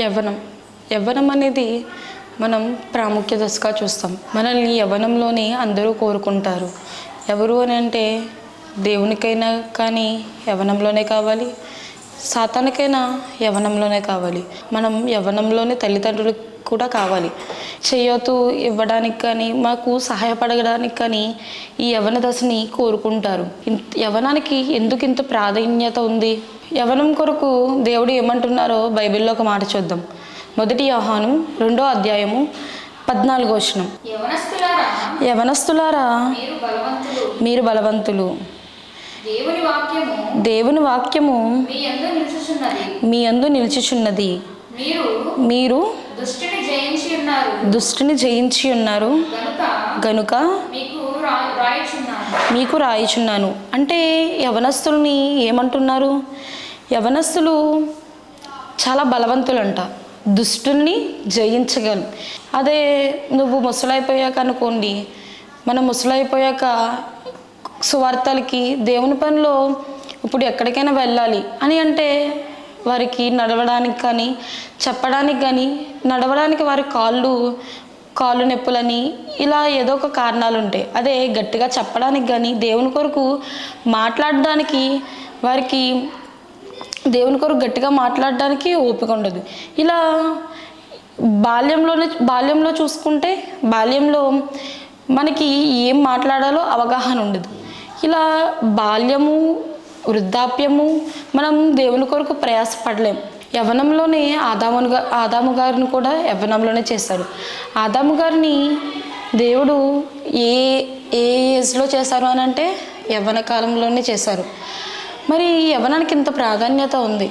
యవ్వనం యవ్వనం అనేది మనం ప్రాముఖ్య దశగా చూస్తాం. మనల్ని యవ్వనంలోనే అందరూ కోరుకుంటారు. ఎవరు అని అంటే దేవునికైనా కానీ యవ్వనంలోనే కావాలి, సాతానికైనా యవ్వనంలోనే కావాలి. మనం యవ్వనంలోనే తల్లిదండ్రులు కూడా కావాలి. చేయూత ఇవ్వడానికి కానీ మాకు సహాయపడడానికి కానీ ఈ యవ్వన దశని కోరుకుంటారు. యవ్వనానికి ఎందుకు ఇంత ప్రాధాన్యత ఉంది? యవ్వనం కొరకు దేవుడు ఏమంటున్నారో బైబిల్లో ఒక మాట చూద్దాం. 1 యోహాను 2వ అధ్యాయము 14వ వచనం. యవనస్తులారా మీరు బలవంతులు, దేవుని వాక్యము మీ యందు నిలిచిచున్నది, మీరు దుష్టుని జయించి ఉన్నారు గనుక మీకు రాయిచున్నాను. అంటే యవనస్తుల్ని ఏమంటున్నారు? యవనస్తులు చాలా బలవంతులంట, దుష్టుల్ని జయించగలరు. అదే నువ్వు ముసలైపోయాక అనుకోండి, మనం ముసలైపోయాక సువార్తలకి దేవుని పనిలో ఇప్పుడు ఎక్కడికైనా వెళ్ళాలి అని అంటే వారికి నడవడానికి కానీ చెప్పడానికి కానీ, నడవడానికి వారి కాళ్ళు నొప్పులని ఇలా ఏదో ఒక కారణాలు ఉంటాయి. అదే గట్టిగా చెప్పడానికి కానీ దేవుని కొరకు మాట్లాడడానికి వారికి దేవుని కొరకు గట్టిగా మాట్లాడడానికి ఓపిక ఉండదు. ఇలా బాల్యంలో చూసుకుంటే బాల్యంలో మనకి ఏం మాట్లాడాలో అవగాహన ఉండదు. ఇలా బాల్యము వృద్ధాప్యము మనం దేవుని కొరకు ప్రయాసపడలేం. యవ్వనంలోనే ఆదాము గారిని కూడా యవ్వనంలోనే చేశాడు. ఆదాము గారిని దేవుడు ఏ ఏజ్లో చేశారు అని అంటే యవ్వన కాలంలోనే చేశారు. మరి యవ్వనానికి ఇంత ప్రాధాన్యత ఉంది.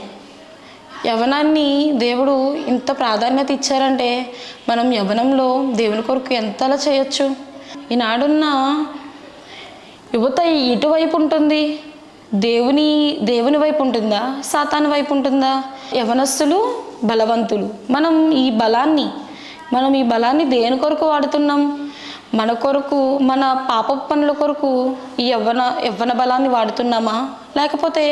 యవ్వనాన్ని దేవుడు ఇంత ప్రాధాన్యత ఇచ్చారంటే మనం యవ్వనంలో దేవుని కొరకు ఎంతలా చేయొచ్చు. ఈనాడున్న యువత ఎటువైపు ఉంటుంది? దేవుని వైపు ఉంటుందా, సాతాను వైపు ఉంటుందా? యవనస్తులు బలవంతులు. మనం ఈ బలాన్ని దేని కొరకు వాడుతున్నాం? మన కొరకు, మన పాప పనుల కొరకు ఈ యవ్వన బలాన్ని వాడుతున్నామా? లేకపోతే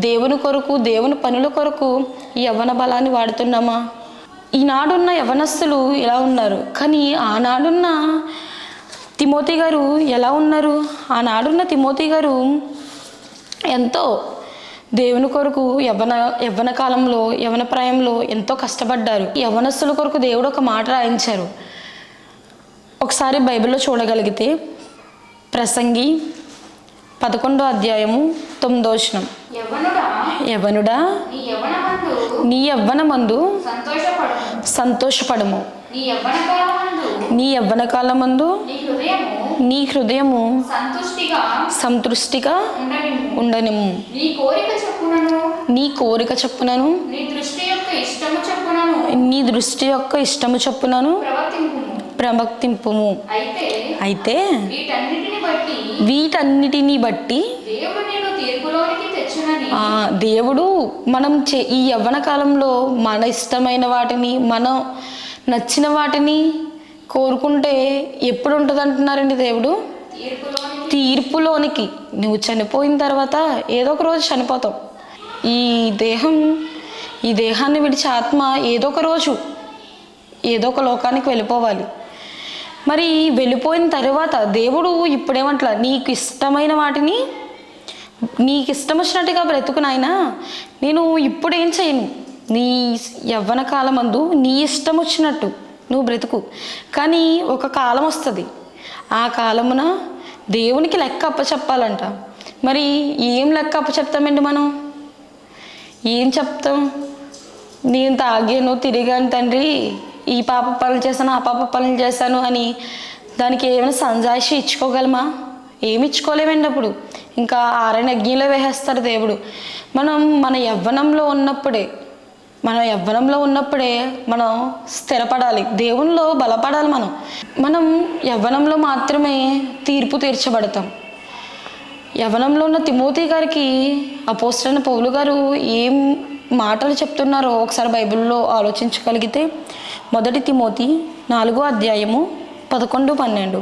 దేవుని కొరకు, దేవుని పనుల కొరకు ఈ యవ్వన బలాన్ని వాడుతున్నామా? ఈనాడున్న యవనస్తులు ఎలా ఉన్నారు, కానీ ఆనాడున్న తిమోతి గారు ఎలా ఉన్నారు? ఆనాడున్న తిమోతి గారు ఎంతో దేవుని కొరకు యవ్వన కాలంలో, యవ్వన ప్రాయంలో ఎంతో కష్టపడ్డారు. యవ్వనస్తుల కొరకు దేవుడు ఒక మాట రాయించారు. ఒకసారి బైబిల్లో చూడగలిగితే ప్రసంగి 11వ అధ్యాయము 9వ వచనం. యవ్వనుడా నీ యవ్వనమందు సంతోషపడము, నీ యవ్వన కాలమందు నీ హృదయము సంతృష్టిగా ఉండనిమ్ము, నీ కోరిక చెప్పునను నీ దృష్టి యొక్క ఇష్టము చెప్పునను ప్రవర్తింపుము. అయితే వీటన్నిటిని బట్టి దేవుడు మనం ఈ యవ్వన కాలంలో మన ఇష్టమైన వాటిని, మనం నచ్చిన వాటిని కోరుకుంటే ఎప్పుడు ఉంటుంది అంటున్నారండి దేవుడు? తీర్పులోనికి. నువ్వు చనిపోయిన తర్వాత ఏదో ఒక రోజు చనిపోతావు. ఈ దేహాన్ని విడిచి ఆత్మ ఏదో ఒక రోజు ఏదో ఒక లోకానికి వెళ్ళిపోవాలి. మరి వెళ్ళిపోయిన తర్వాత దేవుడు ఇప్పుడేమంటలా, నీకు ఇష్టమైన వాటిని నీకు ఇష్టం వచ్చినట్టుగా బ్రతుకు నాయనా, నేను ఇప్పుడేం చేయను, నీ యవ్వన కాలమందు నీ ఇష్టం వచ్చినట్టు నువ్వు బ్రతుకు. కానీ ఒక కాలం వస్తుంది, ఆ కాలమున దేవునికి లెక్క అప్పచెప్పాలంట. మరి ఏం లెక్క అప్పచెప్తామండి మనం? ఏం చెప్తాం? నేను తాగాను, తిరిగాను తండ్రి, ఈ పాప పనులు చేశాను, ఆ పాప పనులు చేశాను అని దానికి ఏమైనా సంజాయిషి ఇచ్చుకోగలమా? ఏమి ఇచ్చుకోలేమండి. అప్పుడు ఇంకా ఆరని అగ్నిలో వేసేస్తారు దేవుడు. మన యవ్వనంలో ఉన్నప్పుడే మనం స్థిరపడాలి, దేవునిలో బలపడాలి. మనం యవ్వనంలో మాత్రమే తీర్పు తీర్చబడతాం. యవ్వనంలో ఉన్న తిమోతి గారికి అపోస్తలుడైన పౌలు గారు ఏం మాటలు చెప్తున్నారో ఒకసారి బైబిల్లో ఆలోచించగలిగితే 1 తిమోతి 4వ అధ్యాయము 11, 12.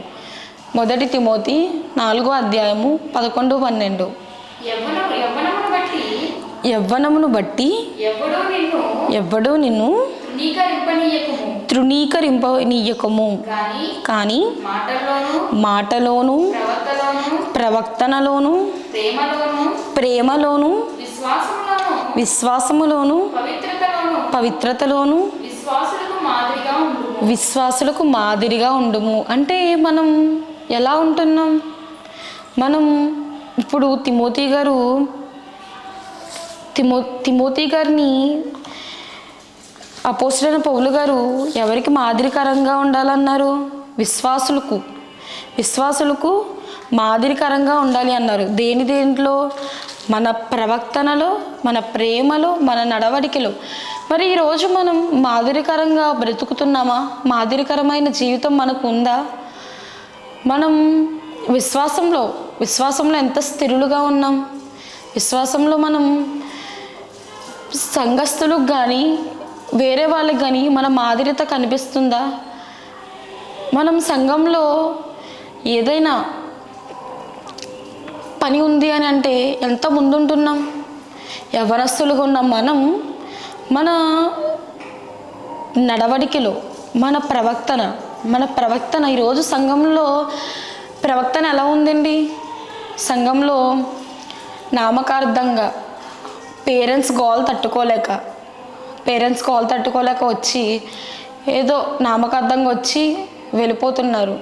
1 తిమోతి 4వ అధ్యాయము 11, 12. యవ్వనమును బట్టి ఎవ్వడూ నిన్ను తృణీకరింపనీయకము కానీ మాటలోను ప్రవర్తనలోను ప్రేమలోను విశ్వాసములోను పవిత్రతలోను విశ్వాసులకు మాదిరిగా ఉండుము. అంటే మనం ఎలా ఉంటున్నాం? మనం ఇప్పుడు తిమోతి గారిని అపోస్తలుడైన పౌలు గారు ఎవరికి మాదిరికరంగా ఉండాలన్నారు? విశ్వాసులకు మాదిరికరంగా ఉండాలి అన్నారు. దేంట్లో? మన ప్రవర్తనలో, మన ప్రేమలో, మన నడవడికలో. మరి ఈరోజు మనం మాదిరికరంగా బ్రతుకుతున్నామా? మాదిరికరమైన జీవితం మనకు ఉందా? మనం విశ్వాసంలో ఎంత స్థిరులుగా ఉన్నాం? విశ్వాసంలో మనం సంఘస్థులకు కానీ వేరే వాళ్ళకి కానీ మన మాదిరిత కనిపిస్తుందా? మనం సంఘంలో ఏదైనా పని ఉంది అని అంటే ఎంత ముందుంటున్నాం? యవ్వనస్తులుగా ఉన్న మన నడవడికలో, మన ప్రవక్తన ఈరోజు సంఘంలో ప్రవక్తన ఎలా ఉందండి? సంఘంలో నామకార్థంగా పేరెంట్స్ గోల్ తట్టుకోలేక వచ్చి ఏదో నామకార్థంగా వచ్చి వెళ్ళిపోతున్నారు.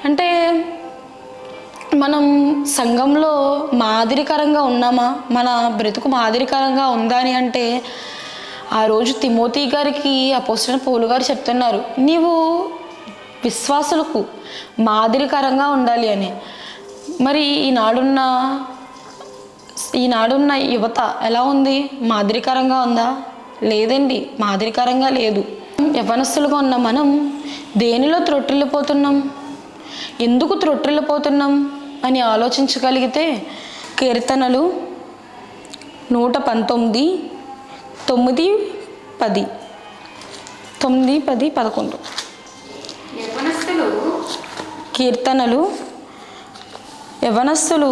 అంటే మనం సంఘంలో మాదిరికరంగా ఉన్నామా? మన బ్రతుకు మాదిరికరంగా ఉందా అని అంటే ఆ రోజు తిమోతి గారికి అపోస్తలుడైన పౌలు గారు చెప్తున్నారు, నీవు విశ్వాసులకు మాదిరికరంగా ఉండాలి అని. మరి ఈనాడున్న యువత ఎలా ఉంది? మాదిరికరంగా ఉందా? లేదండి, మాదిరికరంగా లేదు. యవ్వనస్తులుగా ఉన్న మనం దేనిలో త్రొట్టిల్లిపోతున్నాం? ఎందుకు త్రొట్టిల్లిపోతున్నాం అని ఆలోచించగలిగితే కీర్తనలు 119, 9, 10, 9, 10, 11 కీర్తనలు. యవ్వనస్తులు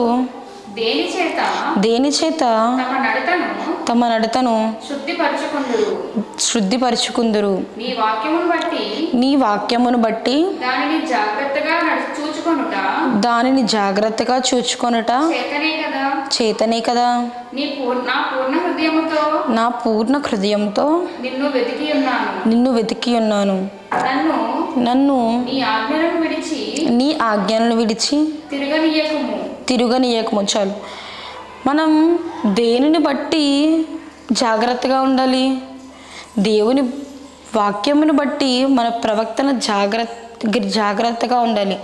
దేని చేత తమ నడతను శుద్ధిపరచుకుందురు? నీ వాక్యమును బట్టి దానిని జాగ్రత్తగా చూచుకొనుట చేతనే కదా. నా పూర్ణ హృదయంతో నిన్ను వెతికి ఉన్నాను. నన్ను నీ ఆజ్ఞలను విడిచి తిరగనీయకము. చాలు. మనం దేనిని బట్టి జాగ్రత్తగా ఉండాలి? దేవుని వాక్యమును బట్టి మన ప్రవర్తన జాగ్రత్తగా ఉండాలి.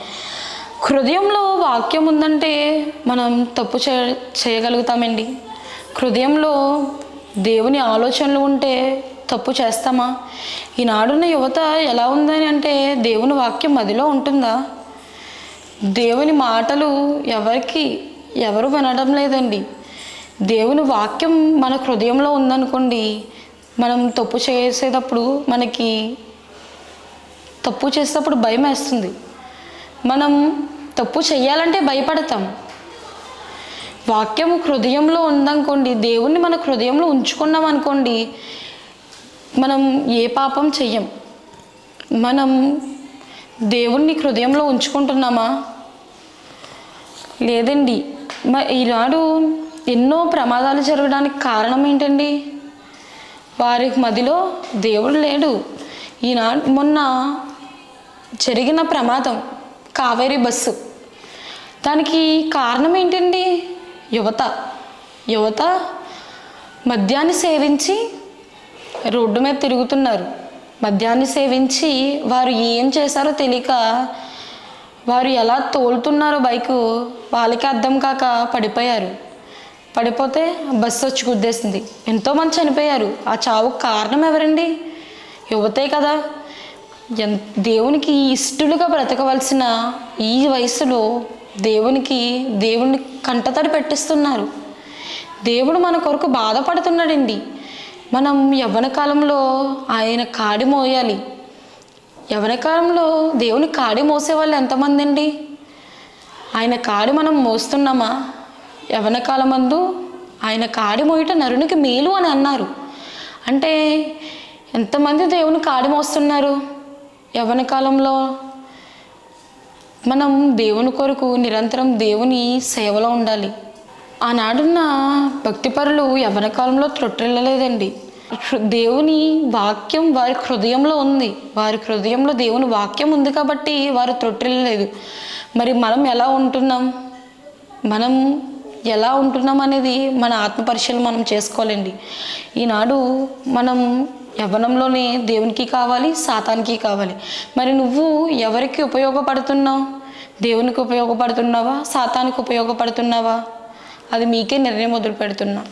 హృదయంలో వాక్యం ఉందంటే మనం తప్పు చేయగలుగుతామండి. హృదయంలో దేవుని ఆలోచనలు ఉంటే తప్పు చేస్తామా? ఈనాడున్న యువత ఎలా ఉందని అంటే దేవుని వాక్యం మదిలో ఉంటుందా? దేవుని మాటలు ఎవరు వినడం లేదండి. దేవుని వాక్యం మన హృదయంలో ఉందనుకోండి, మనం తప్పు చేసేటప్పుడు భయం వేస్తుంది. మనం తప్పు చేయాలంటే భయపడతాం. వాక్యం హృదయంలో ఉందనుకోండి, దేవుణ్ణి మన హృదయంలో ఉంచుకున్నాం అనుకోండి, మనం ఏ పాపం చెయ్యం. మనం దేవుణ్ణి హృదయంలో ఉంచుకుంటున్నామా? లేదండి. ఈనాడు ఎన్నో ప్రమాదాలు జరగడానికి కారణం ఏంటండి? వారి మదిలో దేవుడు లేడు. మొన్న జరిగిన ప్రమాదం కావేరీ బస్సు, దానికి కారణం ఏంటండి? యువత మద్యాన్ని సేవించి రోడ్డు మీద తిరుగుతున్నారు. మద్యాన్ని సేవించి వారు ఏం చేశారో తెలియక, వారు ఎలా తోలుతున్నారో బైకు వాళ్ళకి అర్థం కాక పడిపోతే బస్సు వచ్చి గుద్దేసింది. ఎంతోమంది చనిపోయారు. ఆ చావుకు కారణం ఎవరండి? యువతే కదా. దేవునికి ఇష్టలుగా బ్రతకవలసిన ఈ వయసులో దేవుని కంటతడి పెట్టిస్తున్నారు. దేవుడు మన కొరకు బాధపడుతున్నాడండి. మనం యవ్వన కాలంలో ఆయన కాడి మోయాలి. యవ్వన కాలంలో దేవుని కాడి మోసే వాళ్ళు ఎంతమంది అండి? ఆయన కాడి మనం మోస్తున్నామా? యవ్వన కాలమందు ఆయన కాడి మోయట నరునికి మేలు అని అన్నారు. అంటే ఎంతమంది దేవుని కాడి మోస్తున్నారు యవ్వన కాలంలో. మనం దేవుని కొరకు నిరంతరం దేవుని సేవలో ఉండాలి. ఆనాడున్న భక్తిపరులు యవ్వన కాలంలో త్రొట్టిల్లలేదండి. దేవుని వాక్యం వారి హృదయంలో ఉంది. వారి హృదయంలో దేవుని వాక్యం ఉంది కాబట్టి వారు త్రొట్టిల్లలేదు. మరి మనం ఎలా ఉంటున్నాం, మనం ఎలా ఉంటున్నాం అనేది మన ఆత్మపరిశీలన మనం చేసుకోవాలండి. ఈనాడు మనం యవ్వనంలోనే దేవునికి కావాలి, సాతానికి కావాలి. మరి నువ్వు ఎవరికి ఉపయోగపడుతున్నావు? దేవునికి ఉపయోగపడుతున్నావా, సాతానికి ఉపయోగపడుతున్నావా? అది మీకే నిర్ణయం వదిలిపెడుతున్నా.